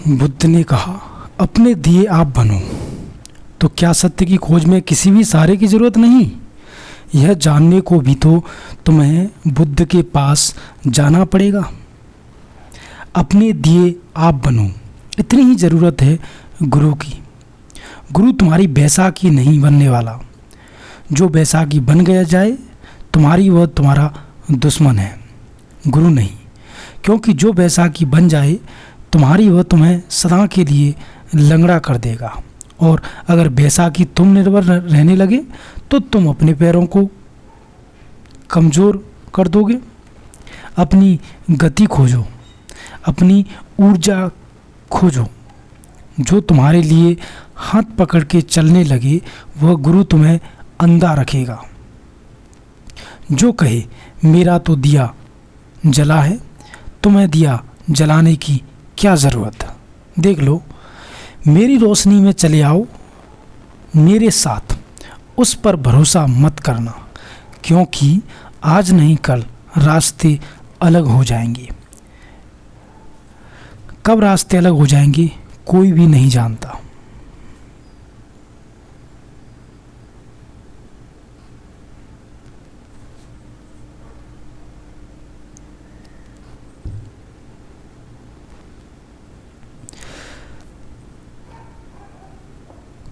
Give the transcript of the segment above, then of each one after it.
बुद्ध ने कहा, अपने दिए आप बनो। तो क्या सत्य की खोज में किसी भी सहारे की ज़रूरत नहीं? यह जानने को भी तो तुम्हें बुद्ध के पास जाना पड़ेगा। अपने दिए आप बनो, इतनी ही ज़रूरत है गुरु की। गुरु तुम्हारी बैसाखी नहीं बनने वाला। जो बैसाखी बन गया जाए तुम्हारी, वह तुम्हारा दुश्मन है, गुरु नहीं। क्योंकि जो बैसाखी बन जाए तुम्हारी, वह तुम्हें सदा के लिए लंगड़ा कर देगा। और अगर बैसाखी तुम निर्भर रहने लगे तो तुम अपने पैरों को कमज़ोर कर दोगे। अपनी गति खोजो, अपनी ऊर्जा खोजो। जो तुम्हारे लिए हाथ पकड़ के चलने लगे वह गुरु तुम्हें अंधा रखेगा। जो कहे मेरा तो दिया जला है, तुम्हें दिया जलाने की क्या ज़रूरत? देख लो, मेरी रोशनी में चले आओ मेरे साथ। उस पर भरोसा मत करना, क्योंकि आज नहीं कल रास्ते अलग हो जाएंगे। कब रास्ते अलग हो जाएंगे कोई भी नहीं जानता।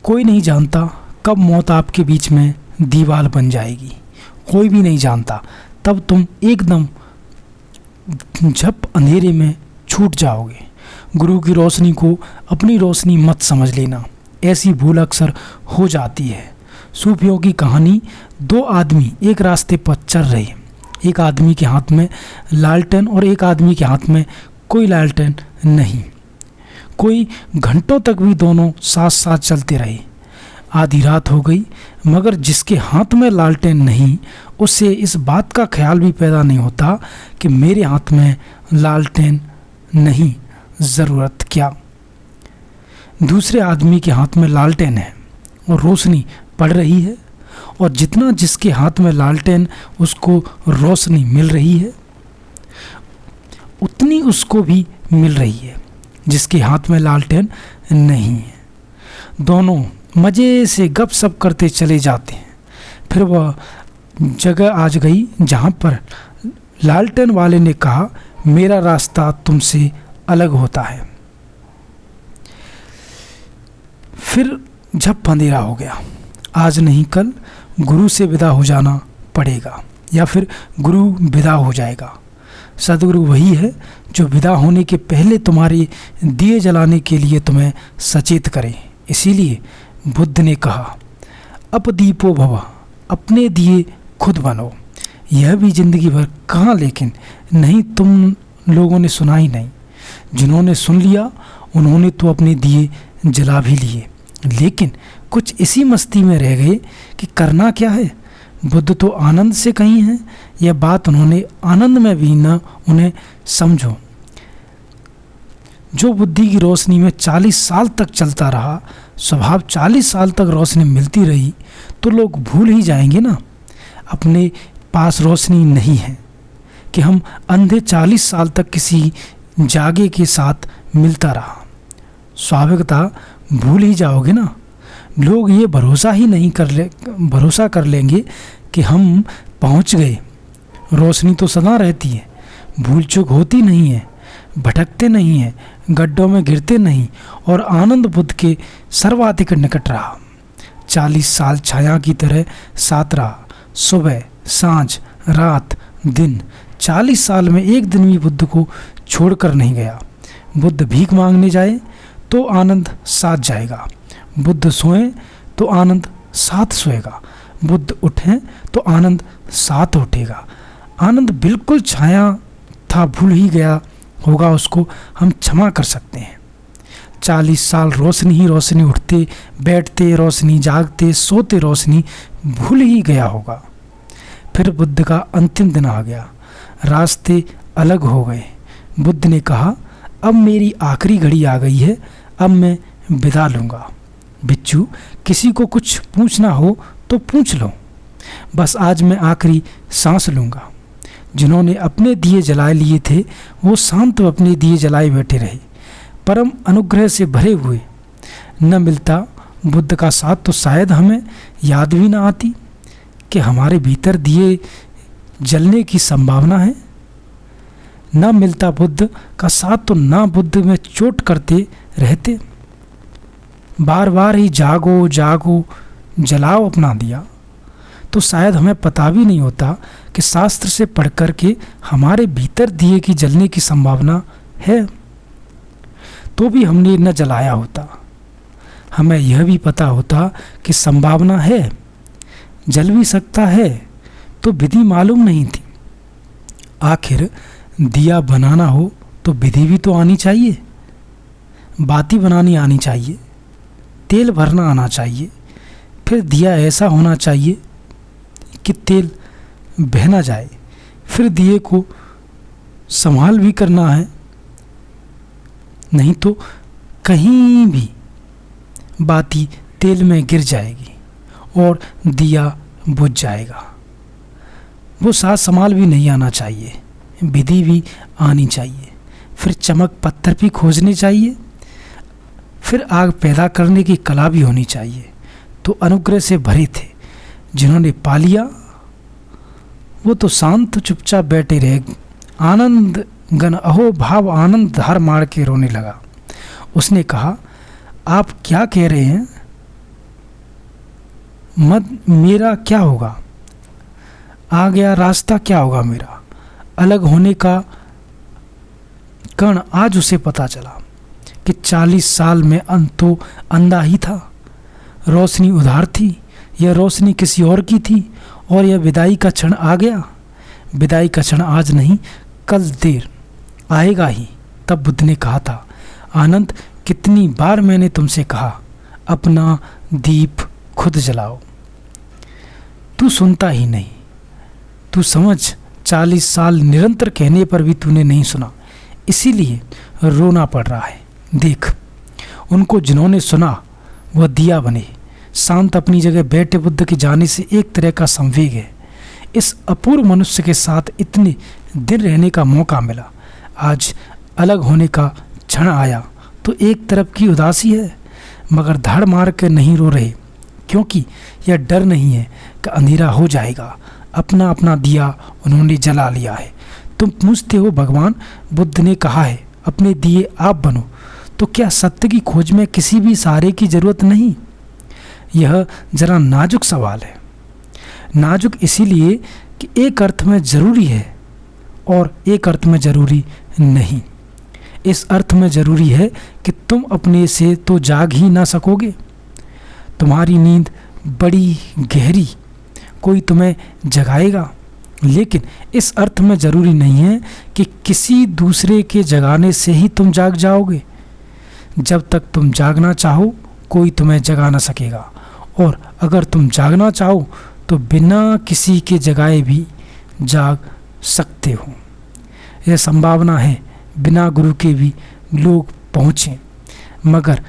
कोई नहीं जानता कब मौत आपके बीच में दीवार बन जाएगी। कोई भी नहीं जानता, तब तुम एकदम झप अंधेरे में छूट जाओगे। गुरु की रोशनी को अपनी रोशनी मत समझ लेना, ऐसी भूल अक्सर हो जाती है। सूफियों की कहानी, दो आदमी एक रास्ते पर चल रहे। एक आदमी के हाथ में लालटेन और एक आदमी के हाथ में कोई लालटेन नहीं। कोई घंटों तक भी दोनों साथ साथ चलते रहे। आधी रात हो गई, मगर जिसके हाथ में लालटेन नहीं उसे इस बात का ख्याल भी पैदा नहीं होता कि मेरे हाथ में लालटेन नहीं, ज़रूरत क्या। दूसरे आदमी के हाथ में लालटेन है और रोशनी पड़ रही है, और जितना जिसके हाथ में लालटेन उसको रोशनी मिल रही है उतनी उसको भी मिल रही है जिसके हाथ में लालटेन नहीं है। दोनों मज़े से गपशप करते चले जाते हैं। फिर वह जगह आ गई जहाँ पर लालटेन वाले ने कहा, मेरा रास्ता तुमसे अलग होता है। फिर झप अंधेरा हो गया। आज नहीं कल गुरु से विदा हो जाना पड़ेगा, या फिर गुरु विदा हो जाएगा। सदगुरु वही है जो विदा होने के पहले तुम्हारे दिए जलाने के लिए तुम्हें सचेत करे। इसीलिए बुद्ध ने कहा, अपदीपो भव, अपने दिए खुद बनो। यह भी जिंदगी भर कहाँ, लेकिन नहीं, तुम लोगों ने सुना ही नहीं। जिन्होंने सुन लिया उन्होंने तो अपने दिए जला भी लिए, लेकिन कुछ इसी मस्ती में रह गए कि करना क्या है। बुद्ध तो आनंद से कही हैं, यह बात उन्होंने आनंद में भी न उन्हें समझो। जो बुद्धि की रोशनी में 40 साल तक चलता रहा, स्वभाव 40 साल तक रोशनी मिलती रही, तो लोग भूल ही जाएंगे ना अपने पास रोशनी नहीं है, कि हम अंधे 40 साल तक किसी जागे के साथ मिलता रहा। स्वाभाविकता भूल ही जाओगे ना। लोग ये भरोसा कर लेंगे कि हम पहुंच गए। रोशनी तो सदा रहती है, भूल चूक होती नहीं है, भटकते नहीं हैं, गड्ढों में गिरते नहीं, और आनंद बुद्ध के सर्वाधिक निकट रहा। 40 साल छाया की तरह साथ रहा, सुबह सांझ रात दिन। 40 साल में एक दिन भी बुद्ध को छोड़कर नहीं गया। बुद्ध भीख मांगने जाए तो आनंद साथ जाएगा, बुद्ध सोए तो आनंद साथ सोएगा, बुद्ध उठें तो आनंद साथ उठेगा। आनंद बिल्कुल छाया था, भूल ही गया होगा, उसको हम क्षमा कर सकते हैं। 40 साल रोशनी ही रोशनी, उठते बैठते रोशनी, जागते सोते रोशनी, भूल ही गया होगा। फिर बुद्ध का अंतिम दिन आ गया, रास्ते अलग हो गए। बुद्ध ने कहा, अब मेरी आखिरी घड़ी आ गई है, अब मैं विदा लूँगा। बिच्छू, किसी को कुछ पूछना हो तो पूछ लो, बस आज मैं आखिरी सांस लूँगा। जिन्होंने अपने दिए जलाए लिए थे वो शांत अपने दिए जलाए बैठे रहे। परम अनुग्रह से भरे हुए न मिलता बुद्ध का साथ, तो शायद हमें याद भी ना आती कि हमारे भीतर दिए जलने की संभावना है। न मिलता बुद्ध का साथ तो ना बुद्ध में चोट करते रहते। बार बार ही जागो जागो जलाओ अपना दिया, तो शायद हमें पता भी नहीं होता कि शास्त्र से पढ़ कर के हमारे भीतर दिए की जलने की संभावना है, तो भी हमने न जलाया होता। हमें यह भी पता होता कि संभावना है, जल भी सकता है, तो विधि मालूम नहीं थी। आखिर दिया बनाना हो तो विधि भी तो आनी चाहिए, बाती बनानी आनी चाहिए, तेल भरना आना चाहिए, फिर दिया ऐसा होना चाहिए कि तेल बह ना जाए, फिर दिए को संभाल भी करना है, नहीं तो कहीं भी बाती तेल में गिर जाएगी और दिया बुझ जाएगा। वो साथ संभाल भी नहीं आना चाहिए, विधि भी आनी चाहिए, फिर चमक पत्थर भी खोजने चाहिए, फिर आग पैदा करने की कला भी होनी चाहिए। तो अनुग्रह से भरे थे जिन्होंने पा लिया, वो तो शांत चुपचाप बैठे रहे। आनंद गण अहो भाव आनंद धार मार के रोने लगा। उसने कहा, आप क्या कह रहे हैं? मत मेरा क्या होगा? आ गया रास्ता क्या होगा मेरा? अलग होने का कण आज उसे पता चला कि 40 साल में तो अंधा ही था। रोशनी उधार थी, यह रोशनी किसी और की थी, और यह विदाई का क्षण आ गया। विदाई का क्षण आज नहीं, कल देर आएगा ही। तब बुद्ध ने कहा था, आनंद, कितनी बार मैंने तुमसे कहा, अपना दीप खुद जलाओ। तू सुनता ही नहीं। तू समझ, 40 साल निरंतर कहने पर भी तूने नहीं सुना, इसीलिए रोना पड़ रहा है। देख, उनको जिन्होंने सुना वह दिया बने। शांत अपनी जगह बैठे बुद्ध के जाने से एक तरह का संवेग है। इस अपूर्व मनुष्य के साथ इतने दिन रहने का मौका मिला, आज अलग होने का क्षण आया तो एक तरफ की उदासी है, मगर धड़ मार कर नहीं रो रहे, क्योंकि यह डर नहीं है कि अंधेरा हो जाएगा। अपना अपना दिया उन्होंने जला लिया है। तुम पूछते हो भगवान, बुद्ध ने कहा है अपने दिए आप बनो, तो क्या सत्य की खोज में किसी भी सहारे की जरूरत नहीं? यह जरा नाजुक सवाल है। नाजुक इसीलिए कि एक अर्थ में जरूरी है और एक अर्थ में जरूरी नहीं। इस अर्थ में जरूरी है कि तुम अपने से तो जाग ही ना सकोगे। तुम्हारी नींद बड़ी गहरी, कोई तुम्हें जगाएगा, लेकिन इस अर्थ में जरूरी नहीं है कि किसी दूसरे के जगाने से ही तुम जाग जाओगे। जब तक तुम जागना चाहो कोई तुम्हें जगा ना सकेगा, और अगर तुम जागना चाहो तो बिना किसी के जगाए भी जाग सकते हो। यह संभावना है बिना गुरु के भी लोग पहुँचें, मगर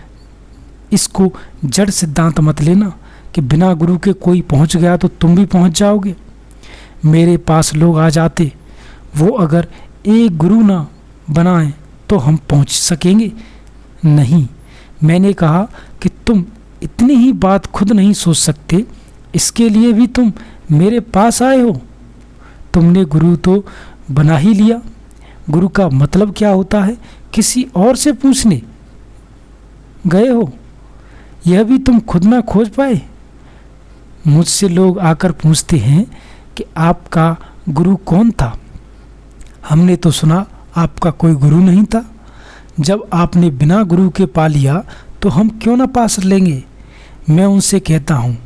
इसको जड़ सिद्धांत मत लेना कि बिना गुरु के कोई पहुँच गया तो तुम भी पहुँच जाओगे। मेरे पास लोग आ जाते, वो अगर एक गुरु ना बनाएं तो हम पहुँच सकेंगे नहीं। मैंने कहा कि तुम इतनी ही बात खुद नहीं सोच सकते, इसके लिए भी तुम मेरे पास आए हो। तुमने गुरु तो बना ही लिया। गुरु का मतलब क्या होता है? किसी और से पूछने गए हो, यह भी तुम खुद ना खोज पाए। मुझसे लोग आकर पूछते हैं कि आपका गुरु कौन था? हमने तो सुना आपका कोई गुरु नहीं था। जब आपने बिना गुरु के पा लिया तो हम क्यों ना पास लेंगे? मैं उनसे कहता हूँ,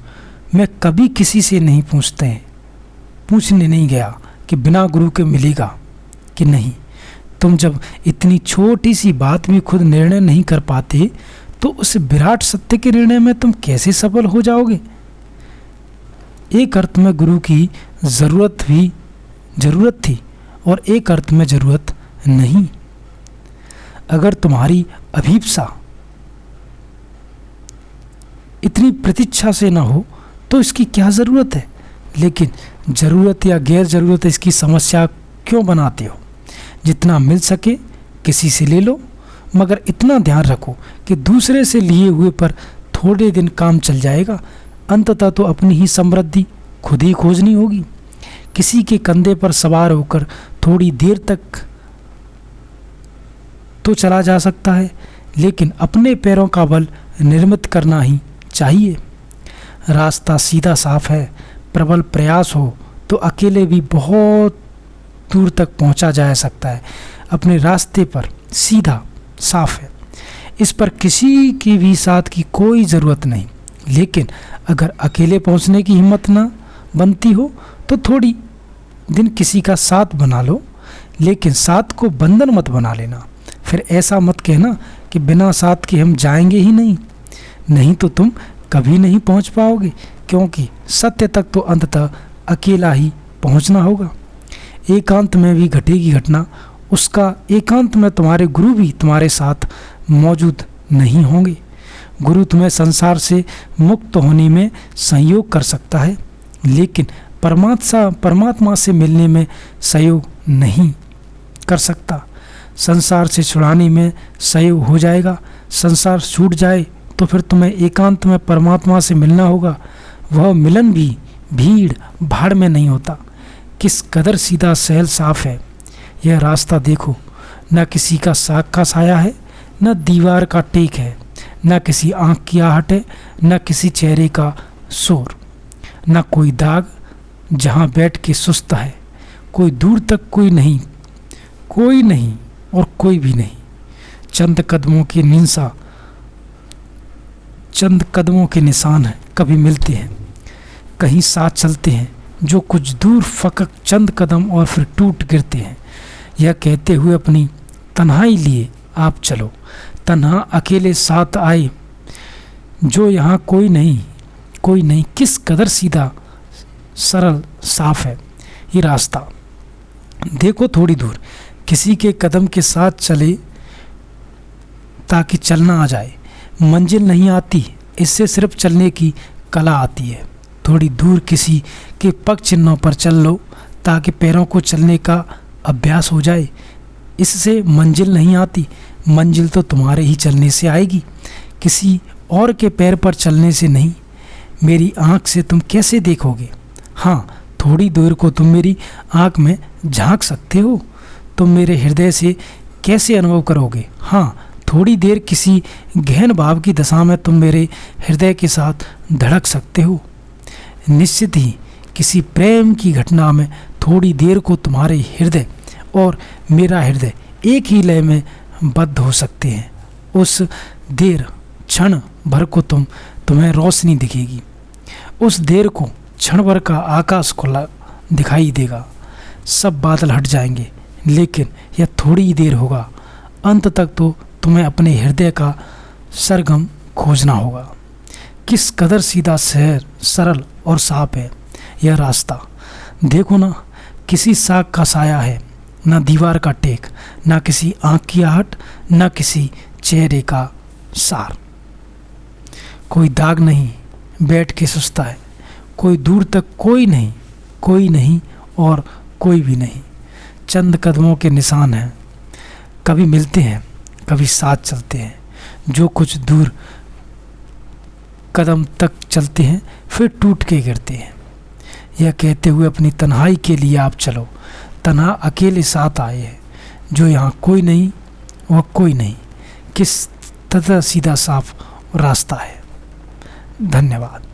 मैं कभी किसी से नहीं पूछने नहीं गया कि बिना गुरु के मिलेगा कि नहीं। तुम जब इतनी छोटी सी बात भी खुद निर्णय नहीं कर पाते तो उस विराट सत्य के निर्णय में तुम कैसे सफल हो जाओगे? एक अर्थ में गुरु की जरूरत थी और एक अर्थ में जरूरत नहीं। अगर तुम्हारी अभीप्सा इतनी प्रतीक्षा से ना हो तो इसकी क्या ज़रूरत है? लेकिन ज़रूरत या गैर ज़रूरत इसकी समस्या क्यों बनाते हो? जितना मिल सके किसी से ले लो, मगर इतना ध्यान रखो कि दूसरे से लिए हुए पर थोड़े दिन काम चल जाएगा, अंततः तो अपनी ही समृद्धि खुद ही खोजनी होगी। किसी के कंधे पर सवार होकर थोड़ी देर तक तो चला जा सकता है, लेकिन अपने पैरों का बल निर्मित करना ही चाहिए। रास्ता सीधा साफ है, प्रबल प्रयास हो तो अकेले भी बहुत दूर तक पहुंचा जा सकता है। अपने रास्ते पर सीधा साफ है, इस पर किसी के भी साथ की कोई ज़रूरत नहीं। लेकिन अगर अकेले पहुंचने की हिम्मत ना बनती हो तो थोड़ी दिन किसी का साथ बना लो, लेकिन साथ को बंधन मत बना लेना। फिर ऐसा मत कहना कि बिना साथ के हम जाएंगे ही नहीं तो तुम कभी नहीं पहुंच पाओगे, क्योंकि सत्य तक तो अंततः अकेला ही पहुंचना होगा। एकांत में भी घटेगी घटना, उसका एकांत में तुम्हारे गुरु भी तुम्हारे साथ मौजूद नहीं होंगे। गुरु तुम्हें संसार से मुक्त होने में सहयोग कर सकता है, लेकिन परमात्मा से मिलने में सहयोग नहीं कर सकता। संसार से छुड़ाने में सहयोग हो जाएगा। संसार छूट जाए तो फिर तुम्हें एकांत में परमात्मा से मिलना होगा। वह मिलन भी भीड़ भाड़ में नहीं होता। किस कदर सीधा सहल साफ है यह रास्ता देखो। न किसी का साग का साया है, न दीवार का टेक है, न किसी आँख की आहट है, न किसी चेहरे का शोर, न कोई दाग जहाँ बैठ के सुस्त है। कोई दूर तक कोई नहीं और कोई भी नहीं। चंद कदमों के निशान है, कभी मिलते हैं, कहीं साथ चलते हैं। जो कुछ दूर फकक चंद कदम और फिर टूट गिरते हैं। यह कहते हुए अपनी तन्हाई लिए आप चलो, तन्हा अकेले साथ आए। जो यहाँ कोई नहीं, किस कदर सीधा सरल साफ है ये रास्ता। देखो थोड़ी दूर किसी के कदम के साथ चले ताकि चलना आ जाए। मंजिल नहीं आती, इससे सिर्फ चलने की कला आती है। थोड़ी दूर किसी के पग चिन्हों पर चल लो ताकि पैरों को चलने का अभ्यास हो जाए। इससे मंजिल नहीं आती, मंजिल तो तुम्हारे ही चलने से आएगी, किसी और के पैर पर चलने से नहीं। मेरी आँख से तुम कैसे देखोगे? हाँ, थोड़ी दूर को तुम मेरी आँख में झांक सकते हो। तुम मेरे हृदय से कैसे अनुभव करोगे? हाँ, थोड़ी देर किसी गहन भाव की दशा में तुम मेरे हृदय के साथ धड़क सकते हो। निश्चित ही किसी प्रेम की घटना में थोड़ी देर को तुम्हारे हृदय और मेरा हृदय एक ही लय में बद्ध हो सकते हैं। उस देर क्षण भर को तुम्हें रोशनी दिखेगी। उस देर को क्षण भर का आकाश खुला दिखाई देगा। सब बादल हट जाएंगे, लेकिन यह थोड़ी ही देर होगा। अंत तक तो तुम्हें अपने हृदय का सरगम खोजना होगा। किस कदर सीधा सरल और साफ है यह रास्ता। देखो ना, किसी साग का साया है, ना दीवार का टेक, ना किसी आँख की आहट, ना किसी चेहरे का सार। कोई दाग नहीं, बैठ के सुस्ता है। कोई दूर तक कोई नहीं और कोई भी नहीं। चंद कदमों के निशान हैं, कभी मिलते हैं, कभी साथ चलते हैं। जो कुछ दूर कदम तक चलते हैं, फिर टूट के गिरते हैं। यह कहते हुए अपनी तन्हाई के लिए आप चलो, तन्हा अकेले साथ आए हैं। जो यहाँ कोई नहीं, वह कोई नहीं। किस तरह सीधा साफ रास्ता है। धन्यवाद।